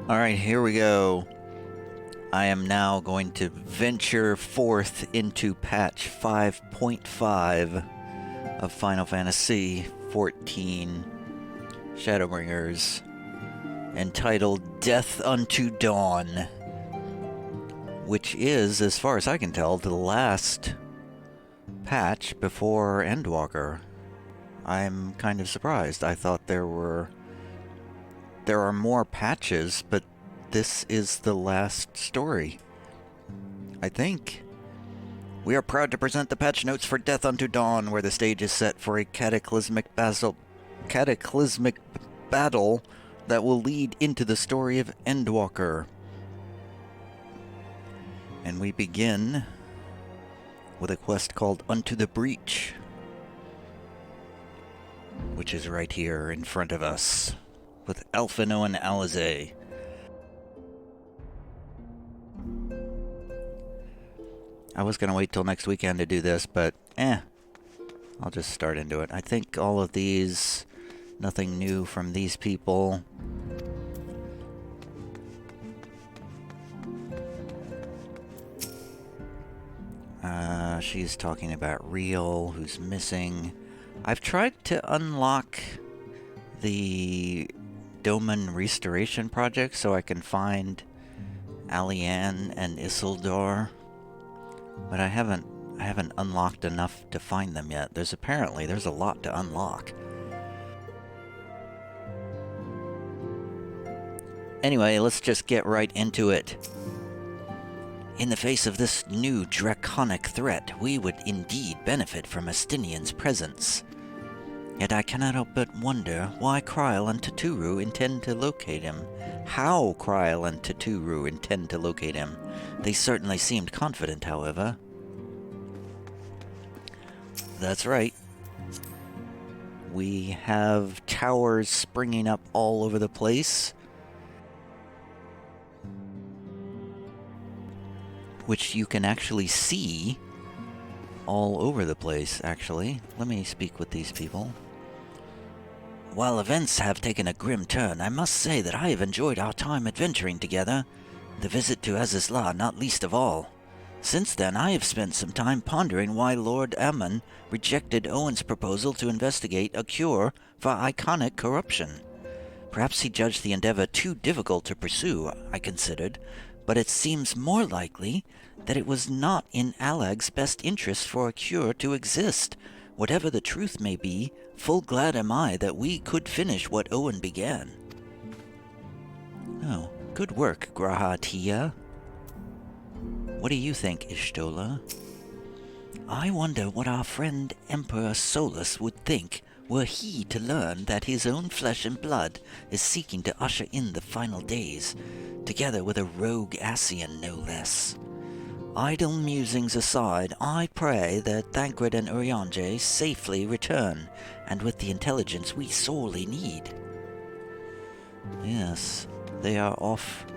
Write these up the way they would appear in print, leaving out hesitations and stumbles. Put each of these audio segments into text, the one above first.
Alright, here we go. I am now going to venture forth into patch 5.5 of Final Fantasy XIV Shadowbringers, entitled Death Unto Dawn, which is, as far as I can tell, the last patch before Endwalker. I'm kind of surprised. I thought there are more patches, but this is the last story, I think. We are proud to present the patch notes for Death Unto Dawn, where the stage is set for a cataclysmic battle that will lead into the story of Endwalker. And we begin with a quest called Unto the Breach, which is right here in front of us, with Alphino and Alizé. I was going to wait till next weekend to do this, but I'll just start into it. I think all of these, nothing new from these people. She's talking about Real, who's missing. I've tried to unlock the Doman Restoration Project so I can find Alianne and Isildur, but I haven't unlocked enough to find them yet. There's a lot to unlock. Anyway, let's just get right into it. In the face of this new draconic threat, we would indeed benefit from Estinian's presence. Yet I cannot help but wonder why Kryl and Toturu intend to locate him. How Kryl and Toturu intend to locate him. They certainly seemed confident, however. That's right. We have towers springing up all over the place, which you can actually see all over the place, actually. Let me speak with these people. While events have taken a grim turn, I must say that I have enjoyed our time adventuring together, the visit to Azizla not least of all. Since then, I have spent some time pondering why Lord Ammon rejected Owen's proposal to investigate a cure for iconic corruption. Perhaps he judged the endeavor too difficult to pursue, I considered, but it seems more likely that it was not in Alag's best interest for a cure to exist. Whatever the truth may be, full glad am I that we could finish what Owen began. Oh, good work, Grahatia. What do you think, Ishtola? I wonder what our friend Emperor Solus would think were he to learn that his own flesh and blood is seeking to usher in the final days, together with a rogue Ascian no less. Idle musings aside, I pray that Thancred and Urianger safely return, and with the intelligence we sorely need. Yes, they are off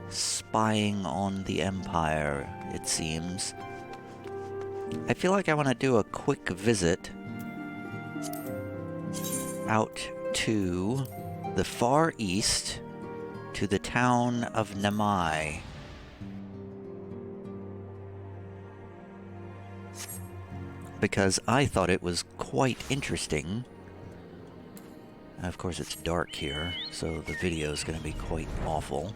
spying on the Empire, it seems. I feel like I want to do a quick visit out to the far east, to the town of Namai. Because I thought it was quite interesting. Of course, it's dark here, so the video is going to be quite awful.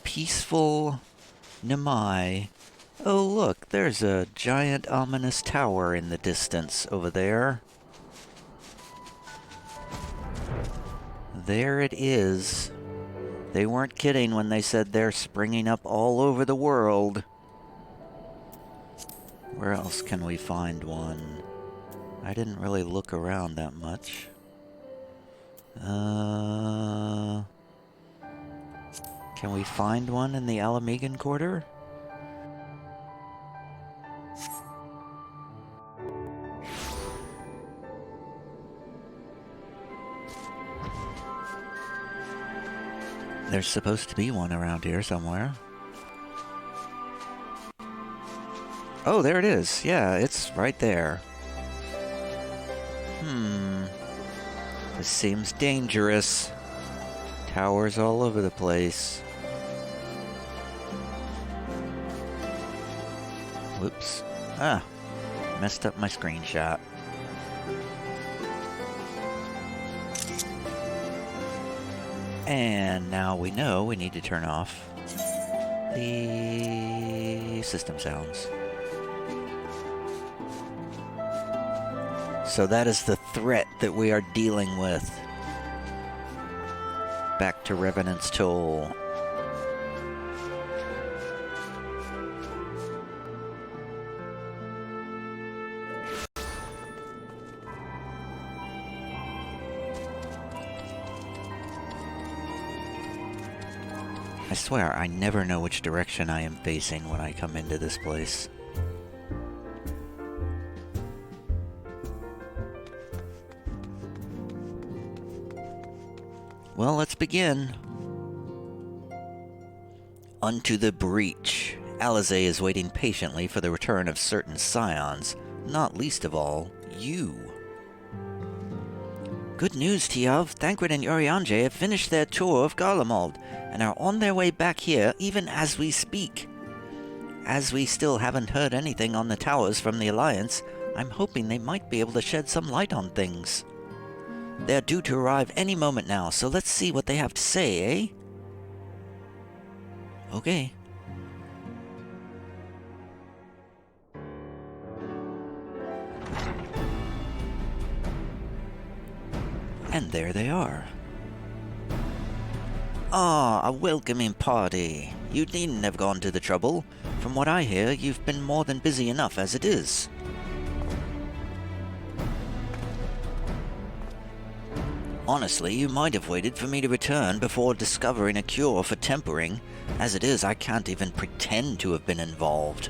Peaceful Namai. Oh, look, there's a giant ominous tower in the distance over there. There it is. They weren't kidding when they said they're springing up all over the world. Where else can we find one? I didn't really look around that much. Can we find one in the Alamegan Quarter? There's supposed to be one around here somewhere. Oh, there it is. Yeah, it's right there. This seems dangerous. Towers all over the place. Whoops. Ah, messed up my screenshot. And now we know we need to turn off the system sounds. So that is the threat that we are dealing with. Back to Revenant's Toll. I swear, I never know which direction I am facing when I come into this place. Well, let's begin. Unto the breach. Alizé is waiting patiently for the return of certain scions, not least of all, you. Good news, Tiav. Thancred and Urianger have finished their tour of Garlemald, and are on their way back here even as we speak. As we still haven't heard anything on the towers from the Alliance, I'm hoping they might be able to shed some light on things. They're due to arrive any moment now, so let's see what they have to say, eh? Okay. And there they are. Ah, a welcoming party. You needn't have gone to the trouble. From what I hear, you've been more than busy enough as it is. Honestly, you might have waited for me to return before discovering a cure for tempering. As it is, I can't even pretend to have been involved.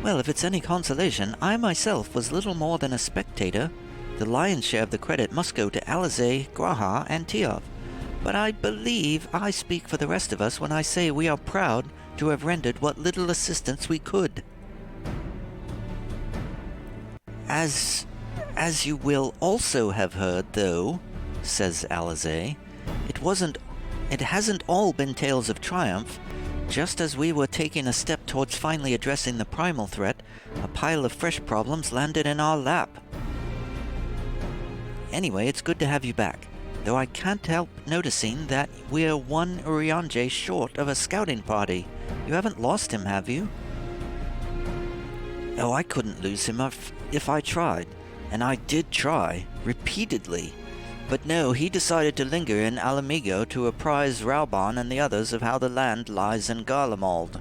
Well, if it's any consolation, I myself was little more than a spectator. The lion's share of the credit must go to Alizé, G'raha, and Tiav. But I believe I speak for the rest of us when I say we are proud to have rendered what little assistance we could. As you will also have heard, though, says Alizé, it hasn't all been tales of triumph. Just as we were taking a step towards finally addressing the primal threat, a pile of fresh problems landed in our lap. Anyway, it's good to have you back, though I can't help noticing that we're one Urianger short of a scouting party. You haven't lost him, have you? Oh, I couldn't lose him if I tried. And I did try, repeatedly. But no, he decided to linger in Alamigo to apprise Rauban and the others of how the land lies in Garlemald.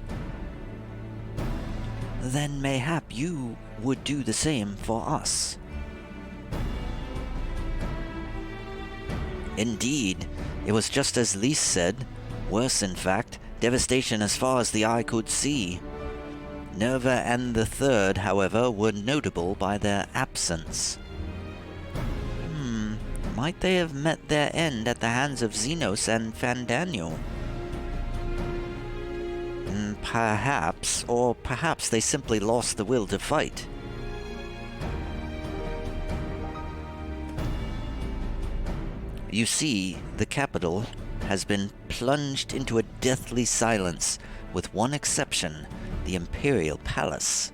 Then mayhap you would do the same for us. Indeed, it was just as Lys said. Worse, in fact, devastation as far as the eye could see. Nerva and the Third, however, were notable by their absence. Might they have met their end at the hands of Xenos and Fandaniel? Perhaps, or perhaps they simply lost the will to fight. You see, the capital has been plunged into a deathly silence, with one exception, the Imperial Palace.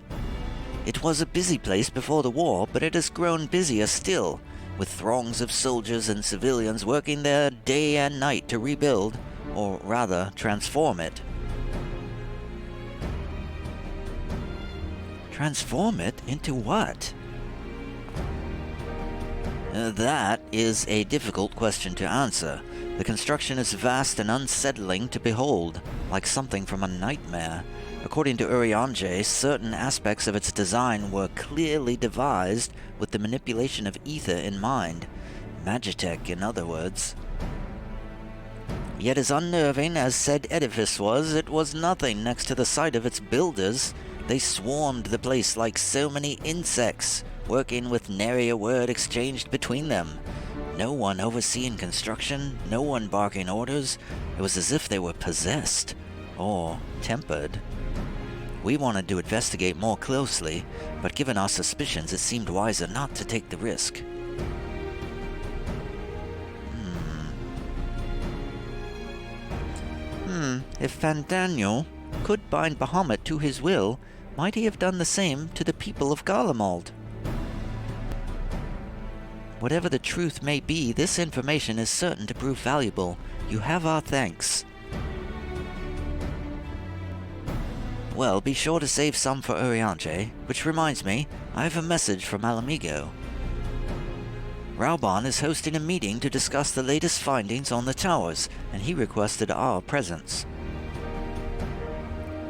It was a busy place before the war, but it has grown busier still, with throngs of soldiers and civilians working there day and night to rebuild, or rather, transform it. Transform it into what? That is a difficult question to answer. The construction is vast and unsettling to behold, like something from a nightmare. According to Urianger, certain aspects of its design were clearly devised with the manipulation of ether in mind. Magitech, in other words. Yet as unnerving as said edifice was, it was nothing next to the sight of its builders. They swarmed the place like so many insects, working with nary a word exchanged between them. No one overseeing construction, no one barking orders. It was as if they were possessed, or tempered. We wanted to investigate more closely, but given our suspicions, it seemed wiser not to take the risk. If Fandaniel could bind Bahamut to his will, might he have done the same to the people of Garlemald? Whatever the truth may be, this information is certain to prove valuable. You have our thanks. Well, be sure to save some for Urianger, which reminds me, I have a message from Alamigo. Raubon is hosting a meeting to discuss the latest findings on the towers, and he requested our presence.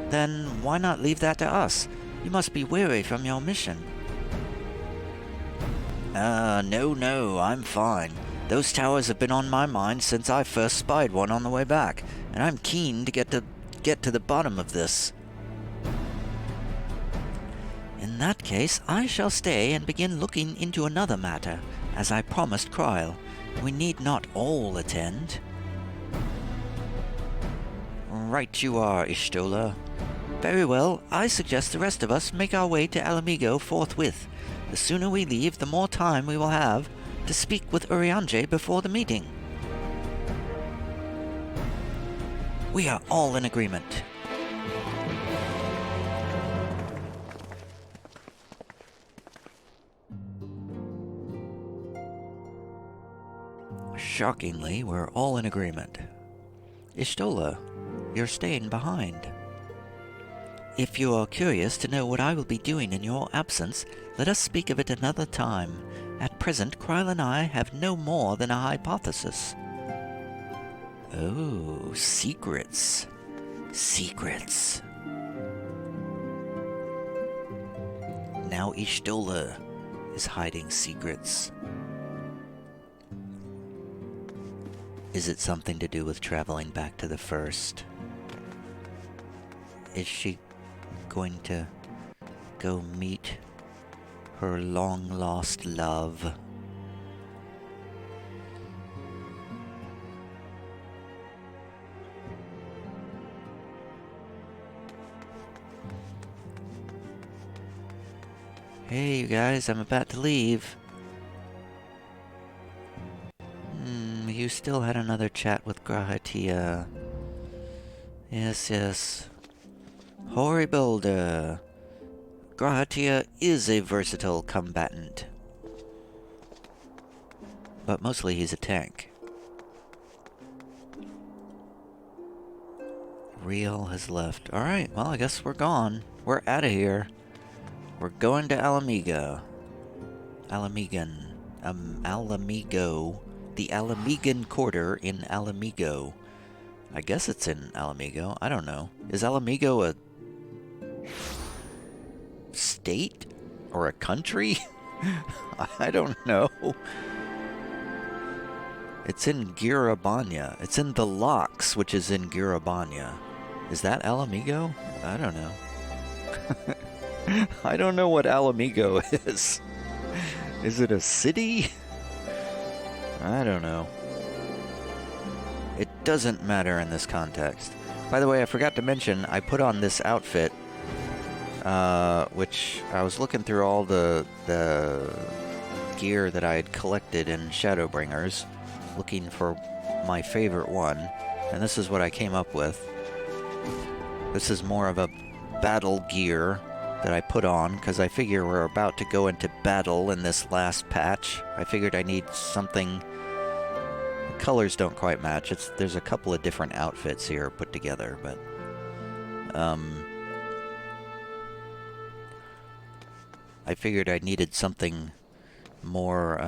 Then why not leave that to us? You must be weary from your mission. No, I'm fine. Those towers have been on my mind since I first spied one on the way back, and I'm keen to get to the bottom of this. In that case, I shall stay and begin looking into another matter, as I promised Kryl. We need not all attend. Right you are, Ishtola. Very well, I suggest the rest of us make our way to Alamigo forthwith. The sooner we leave, the more time we will have to speak with Urianger before the meeting. We are all in agreement. Shockingly, we're all in agreement. Ishtola, you're staying behind. If you are curious to know what I will be doing in your absence, let us speak of it another time. At present, Kryl and I have no more than a hypothesis. Oh, secrets. Secrets. Now Ishtola is hiding secrets. Is it something to do with traveling back to the first? Is she going to go meet her long-lost love? Hey, you guys, I'm about to leave. You still had another chat with Grahatia. Yes. Horribolder. Grahatia is a versatile combatant. But mostly he's a tank. Riel has left. Alright, well I guess we're gone. We're out of here. We're going to Alamigo. Alamigo. The Alamigan Quarter in Alamigo. I guess it's in Alamigo. I don't know. Is Alamigo a state? Or a country? I don't know. It's in Girabanya. It's in the Locks, which is in Girabanya. Is that Alamigo? I don't know. I don't know what Alamigo is. Is it a city? I don't know. It doesn't matter in this context. By the way, I forgot to mention, I put on this outfit, which I was looking through all the gear that I had collected in Shadowbringers, looking for my favorite one, and this is what I came up with. This is more of a battle gear that I put on, because I figure we're about to go into battle in this last patch. I figured I need something. The colors don't quite match. There's a couple of different outfits here put together, but I figured I needed something more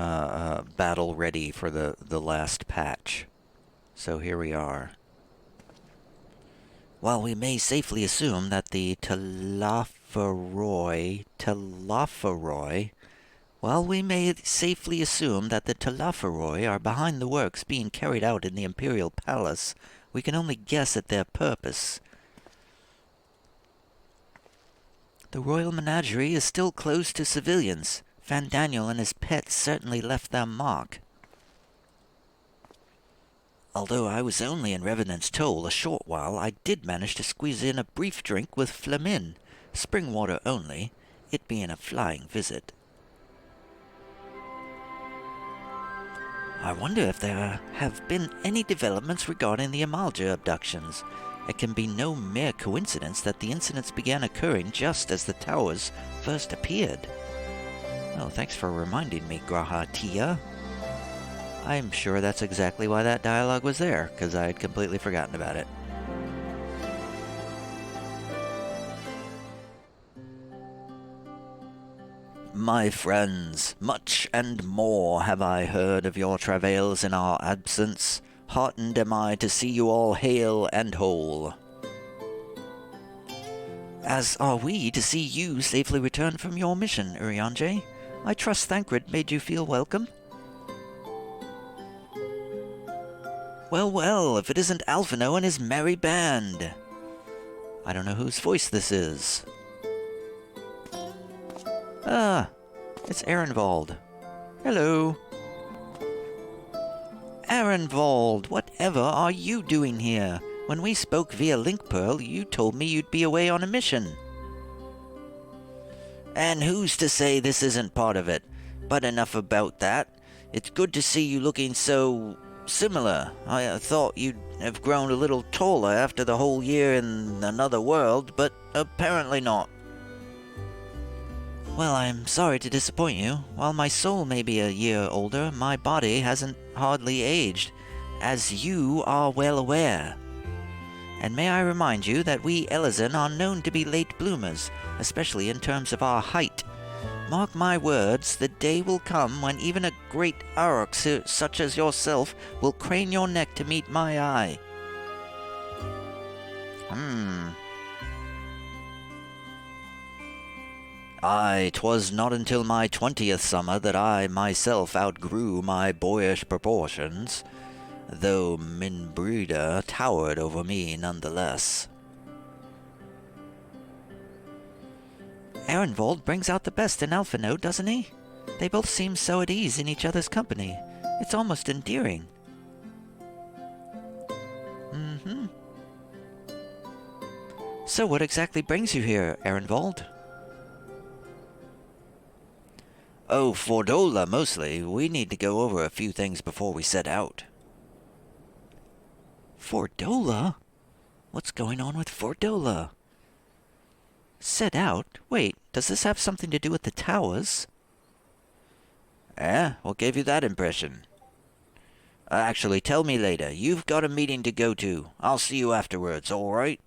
battle ready for the last patch. So here we are. While we may safely assume that the Talafaroi are behind the works being carried out in the Imperial Palace, we can only guess at their purpose. The Royal Menagerie is still closed to civilians. Fandaniel and his pets certainly left their mark. Although I was only in Revenant's Toll a short while, I did manage to squeeze in a brief drink with Flamin, spring water only, it being a flying visit. I wonder if there have been any developments regarding the Amalja abductions. It can be no mere coincidence that the incidents began occurring just as the towers first appeared. Oh, thanks for reminding me, Graha Tia. I'm sure that's exactly why that dialogue was there, because I had completely forgotten about it. My friends, much and more have I heard of your travails in our absence. Heartened am I to see you all hale and whole. As are we to see you safely return from your mission, Urianger. I trust Thancred made you feel welcome? Well, well, if it isn't Alphino and his merry band. I don't know whose voice this is. Ah, it's Ehrenwald. Hello. Ehrenwald, whatever are you doing here? When we spoke via Link Pearl, you told me you'd be away on a mission. And who's to say this isn't part of it? But enough about that. It's good to see you looking so similar. I thought you'd have grown a little taller after the whole year in another world, but apparently not. Well, I'm sorry to disappoint you. While my soul may be a year older, my body hasn't hardly aged, as you are well aware. And may I remind you that we Elezen are known to be late bloomers, especially in terms of our height. Mark my words, the day will come when even a great Aurochs such as yourself will crane your neck to meet my eye. Aye, 'twas not until my 20th summer that I myself outgrew my boyish proportions, though Minbrida towered over me nonetheless. Ehrenwald brings out the best in Alphino, doesn't he? They both seem so at ease in each other's company. It's almost endearing. So what exactly brings you here, Ehrenwald? Oh, Fordola, mostly. We need to go over a few things before we set out. Fordola? What's going on with Fordola? Set out? Wait, does this have something to do with the towers? What gave you that impression? Actually, tell me later. You've got a meeting to go to. I'll see you afterwards, all right?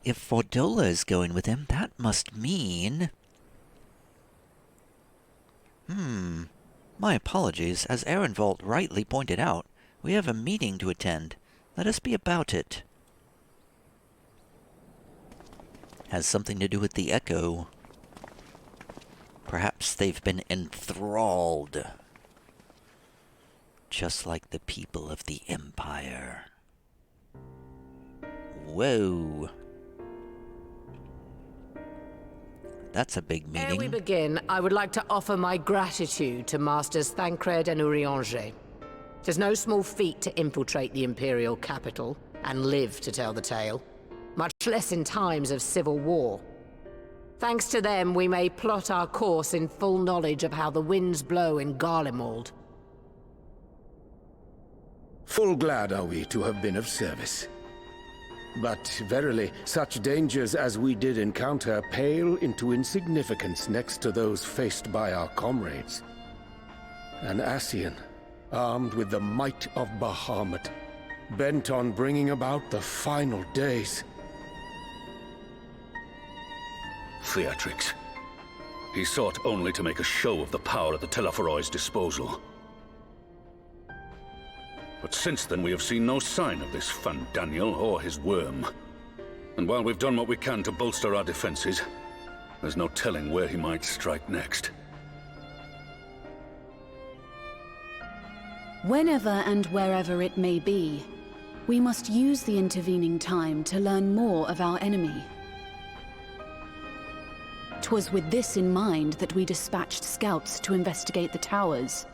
If Fordola is going with him, that must mean... My apologies. As Ehrenwald rightly pointed out, we have a meeting to attend. Let us be about it. Has something to do with the Echo. Perhaps they've been enthralled. Just like the people of the Empire. Whoa. That's a big meeting. Ere we begin, I would like to offer my gratitude to Masters Thancred and Urianger. It is no small feat to infiltrate the Imperial capital and live to tell the tale, much less in times of civil war. Thanks to them, we may plot our course in full knowledge of how the winds blow in Garlemald. Full glad are we to have been of service. But verily, such dangers as we did encounter pale into insignificance next to those faced by our comrades. An Ascian, armed with the might of Bahamut, bent on bringing about the final days. Theatrics. He sought only to make a show of the power at the Teleforoi's disposal. But since then we have seen no sign of this Fandaniel or his worm. And while we've done what we can to bolster our defenses, there's no telling where he might strike next. Whenever and wherever it may be, we must use the intervening time to learn more of our enemy. 'Twas with this in mind that we dispatched scouts to investigate the towers.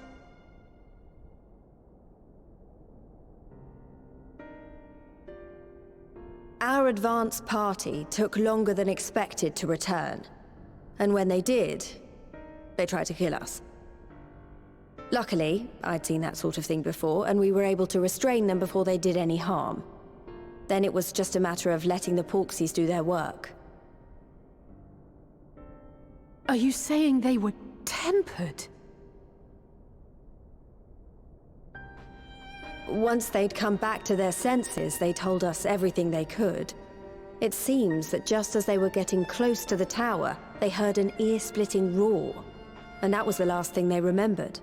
Our advance party took longer than expected to return. And when they did, they tried to kill us. Luckily, I'd seen that sort of thing before, and we were able to restrain them before they did any harm. Then it was just a matter of letting the Porksies do their work. Are you saying they were tempered? Once they'd come back to their senses, they told us everything they could. It seems that just as they were getting close to the tower, they heard an ear-splitting roar. And that was the last thing they remembered.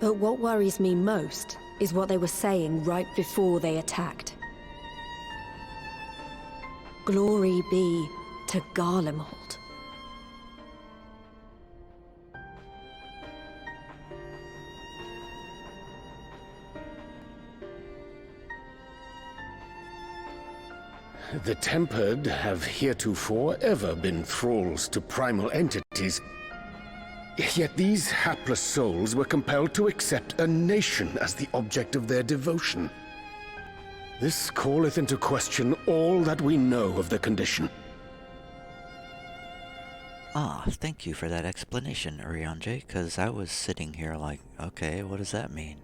But what worries me most is what they were saying right before they attacked. Glory be to Garlemald. The Tempered have heretofore ever been thralls to primal entities. Yet these hapless souls were compelled to accept a nation as the object of their devotion. This calleth into question all that we know of the condition. Ah, thank you for that explanation, Urianger, because I was sitting here like, okay, what does that mean?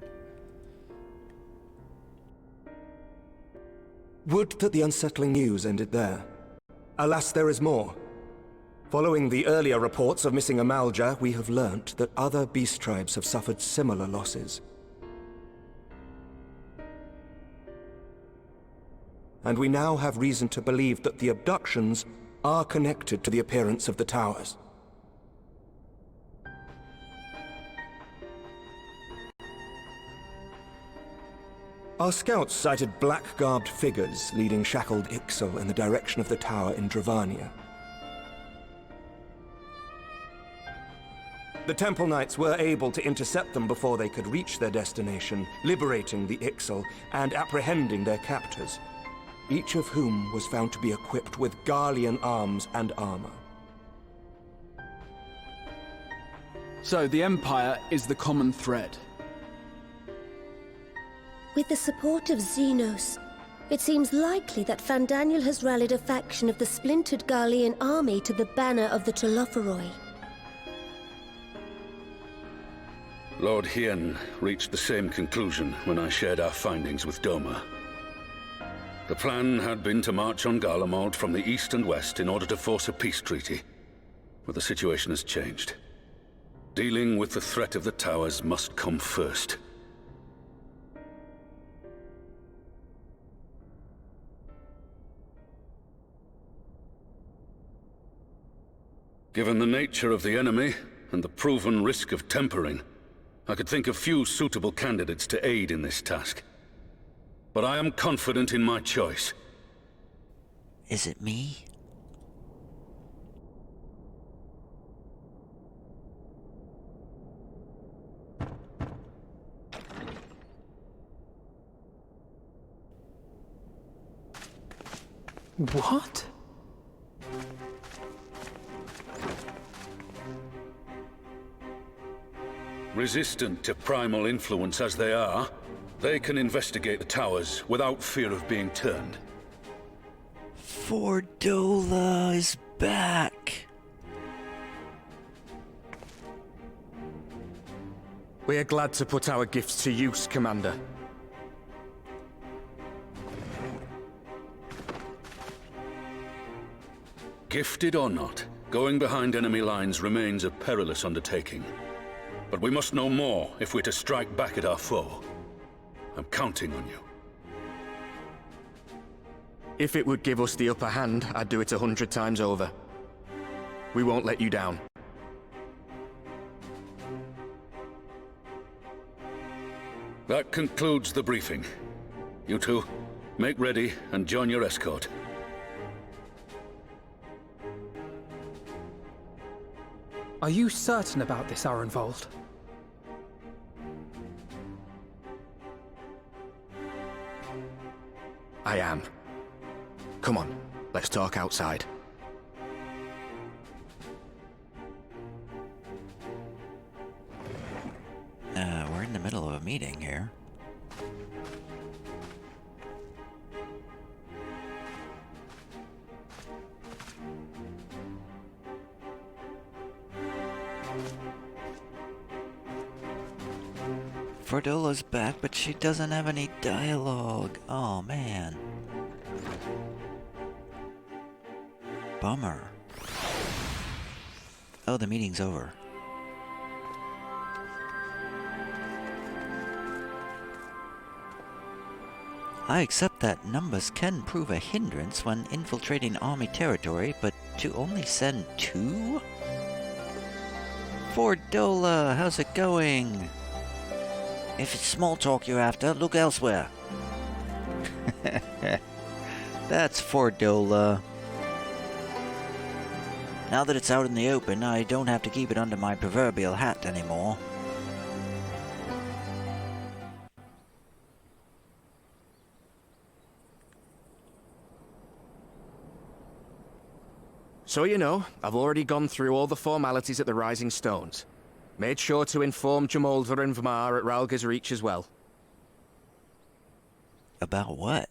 Would that the unsettling news ended there. Alas, there is more. Following the earlier reports of missing Amalja, we have learnt that other beast tribes have suffered similar losses. And we now have reason to believe that the abductions are connected to the appearance of the towers. Our scouts sighted black-garbed figures leading shackled Ixal in the direction of the tower in Dravania. The Temple Knights were able to intercept them before they could reach their destination, liberating the Ixal and apprehending their captors, each of whom was found to be equipped with Garlean arms and armor. So the Empire is the common thread. With the support of Xenos, it seems likely that Fandaniel has rallied a faction of the splintered Garlean army to the banner of the Telophoroi. Lord Hien reached the same conclusion when I shared our findings with Doma. The plan had been to march on Garlemald from the east and west in order to force a peace treaty. But the situation has changed. Dealing with the threat of the towers must come first. Given the nature of the enemy and the proven risk of tempering, I could think of few suitable candidates to aid in this task. But I am confident in my choice. Is it me? What? Resistant to primal influence as they are, they can investigate the towers without fear of being turned. Fordola is back! We are glad to put our gifts to use, Commander. Gifted or not, going behind enemy lines remains a perilous undertaking. But we must know more if we're to strike back at our foe. I'm counting on you. If it would give us the upper hand, I'd do it 100 times over. We won't let you down. That concludes the briefing. You two, make ready and join your escort. Are you certain about this, Arenvold? I am. Come on, let's talk outside. We're in the middle of a meeting here. Fordola's back, but she doesn't have any dialogue. Oh, man. Bummer. Oh, the meeting's over. I accept that numbers can prove a hindrance when infiltrating army territory, but to only send 2? Fordola, how's it going? If it's small talk you're after, look elsewhere. That's Fordola. Now that it's out in the open, I don't have to keep it under my proverbial hat anymore. So you know, I've already gone through all the formalities at the Rising Stones. Made sure to inform Jamolda and Vmar at Ralga's Reach as well. About what?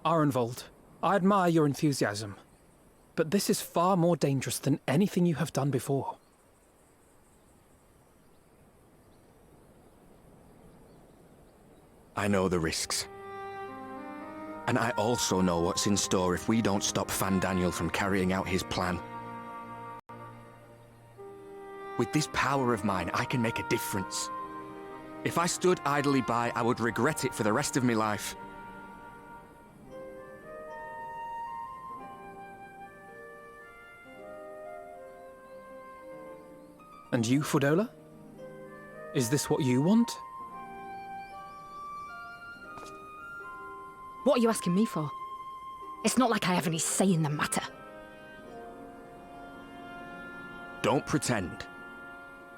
Arenvold, I admire your enthusiasm, but this is far more dangerous than anything you have done before. I know the risks. And I also know what's in store if we don't stop Fandaniel from carrying out his plan. With this power of mine, I can make a difference. If I stood idly by, I would regret it for the rest of my life. And you, Fordola? Is this what you want? What are you asking me for? It's not like I have any say in the matter. Don't pretend.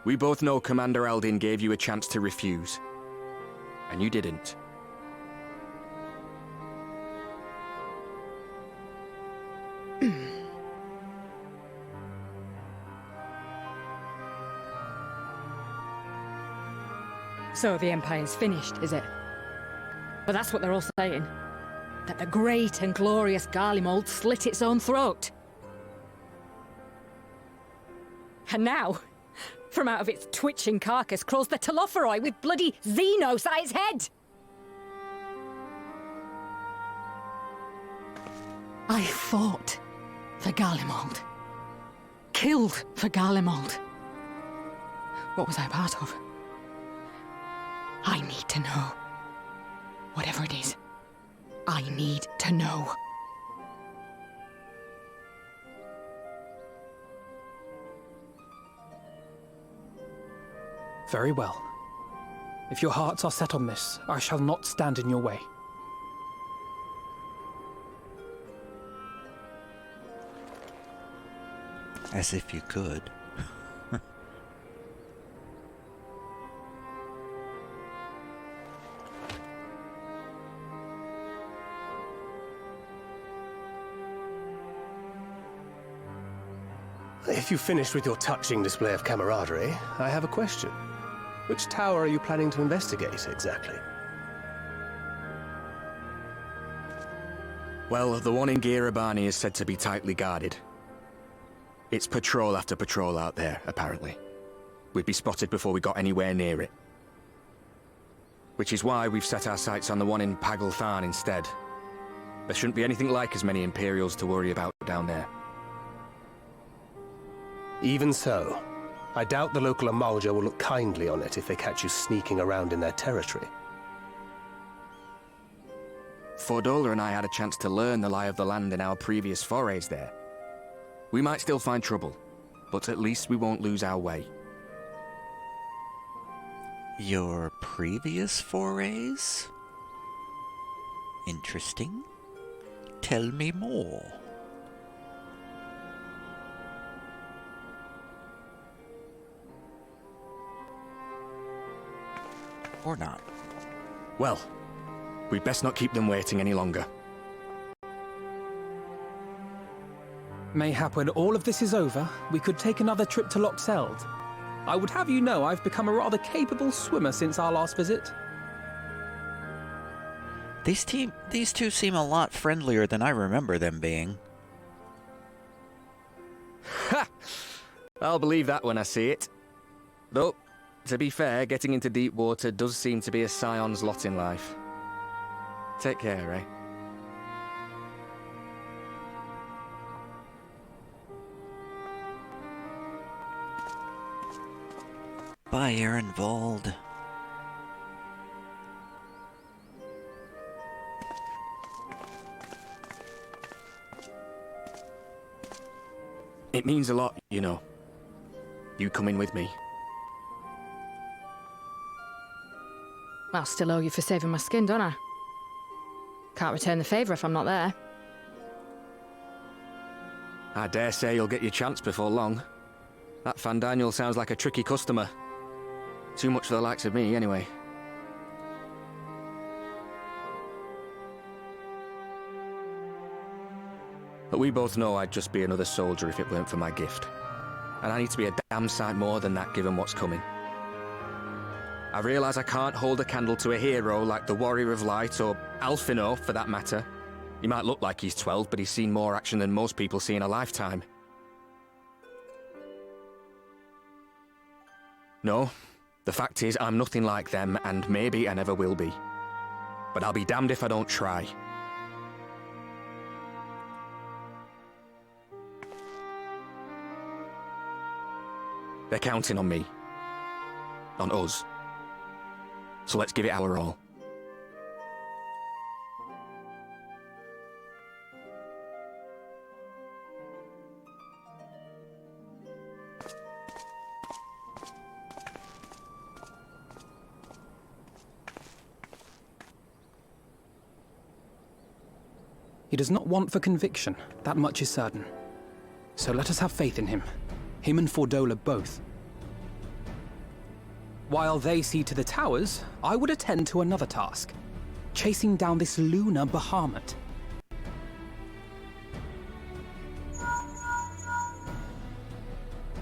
We both know Commander Eldin gave you a chance to refuse. And you didn't. So the Empire's finished, is it? But that's what they're all saying. That the great and glorious Garlemald slit its own throat. And now, from out of its twitching carcass crawls the Telophoroi with bloody Xenos at its head! I fought for Garlemald. Killed for Garlemald. What was I a part of? I need to know. Whatever it is, I need to know. Very well. If your hearts are set on this, I shall not stand in your way. As if you could. If you've finished with your touching display of camaraderie, I have a question. Which tower are you planning to investigate, exactly? Well, the one in Girabani is said to be tightly guarded. It's patrol after patrol out there, apparently. We'd be spotted before we got anywhere near it. Which is why we've set our sights on the one in Pagalthan instead. There shouldn't be anything like as many Imperials to worry about down there. Even so, I doubt the local Amalja will look kindly on it if they catch you sneaking around in their territory. Fordola and I had a chance to learn the lie of the land in our previous forays there. We might still find trouble, but at least we won't lose our way. Your previous forays? Interesting. Tell me more. Or not. Well, we'd best not keep them waiting any longer. Mayhap when all of this is over, we could take another trip to Loxeld. I would have you know I've become a rather capable swimmer since our last visit. These two seem a lot friendlier than I remember them being. Ha! I'll believe that when I see it. Though, to be fair, getting into deep water does seem to be a scion's lot in life. Take care, eh? Bye, Ehrenwald. It means a lot, you know. You coming with me? I'll still owe you for saving my skin, don't I? Can't return the favour if I'm not there. I dare say you'll get your chance before long. That Fandaniel sounds like a tricky customer. Too much for the likes of me, anyway. But we both know I'd just be another soldier if it weren't for my gift. And I need to be a damn sight more than that given what's coming. I realise I can't hold a candle to a hero like the Warrior of Light, or Alphino, for that matter. He might look like he's 12, but he's seen more action than most people see in a lifetime. No, the fact is I'm nothing like them, and maybe I never will be. But I'll be damned if I don't try. They're counting on me. On us. So let's give it our all. He does not want for conviction, that much is certain. So let us have faith in him. Him and Fordola both. While they see to the towers, I would attend to another task. Chasing down this lunar Bahamut.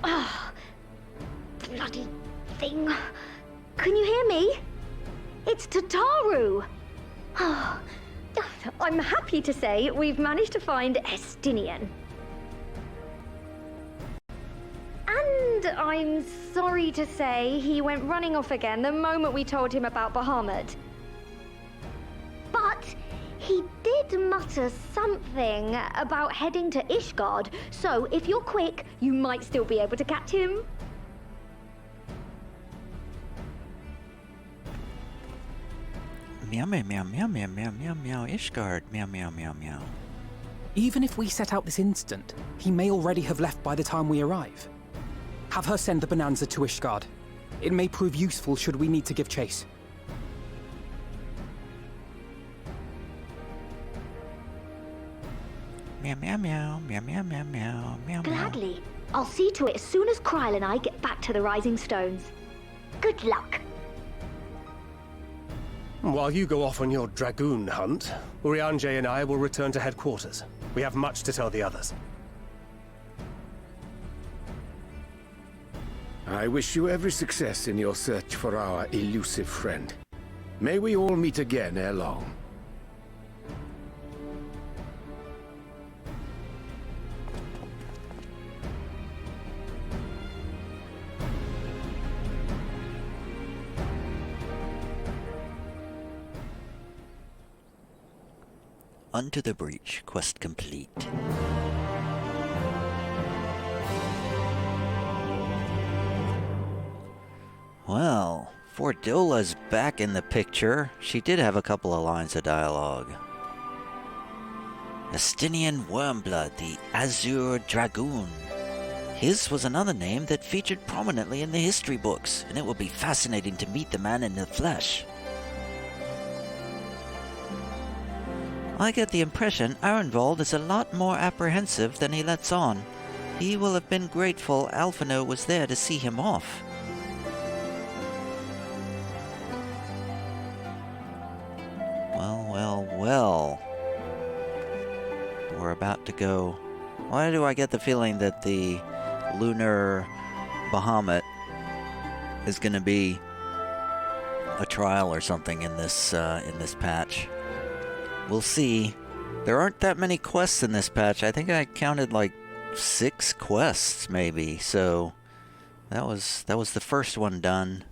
Ah, bloody thing. Can you hear me? It's Tataru. Ah, I'm happy to say we've managed to find Estinian. And I'm sorry to say he went running off again the moment we told him about Bahamut. But he did mutter something about heading to Ishgard, so if you're quick, you might still be able to catch him. Meow meow meow meow meow meow meow meow Ishgard meow meow meow meow. Even if we set out this instant, he may already have left by the time we arrive. Have her send the bonanza to Ishgard. It may prove useful should we need to give chase. Meow meow meow meow meow meow meow meow. Gladly. I'll see to it as soon as Kryl and I get back to the Rising Stones. Good luck. While you go off on your dragoon hunt, Urianger and I will return to headquarters. We have much to tell the others. I wish you every success in your search for our elusive friend. May we all meet again ere long. Unto the breach, quest complete. Well, Fordola's back in the picture. She did have a couple of lines of dialogue. Estinian Wormblood, the Azure Dragoon. His was another name that featured prominently in the history books, and it will be fascinating to meet the man in the flesh. I get the impression Ehrenwald is a lot more apprehensive than he lets on. He will have been grateful Alphino was there to see him off. Well. We're about to go. Why do I get the feeling that the lunar Bahamut is going to be a trial or something in this patch? We'll see. There aren't that many quests in this patch. I think I counted like 6 quests maybe. So that was the first one done.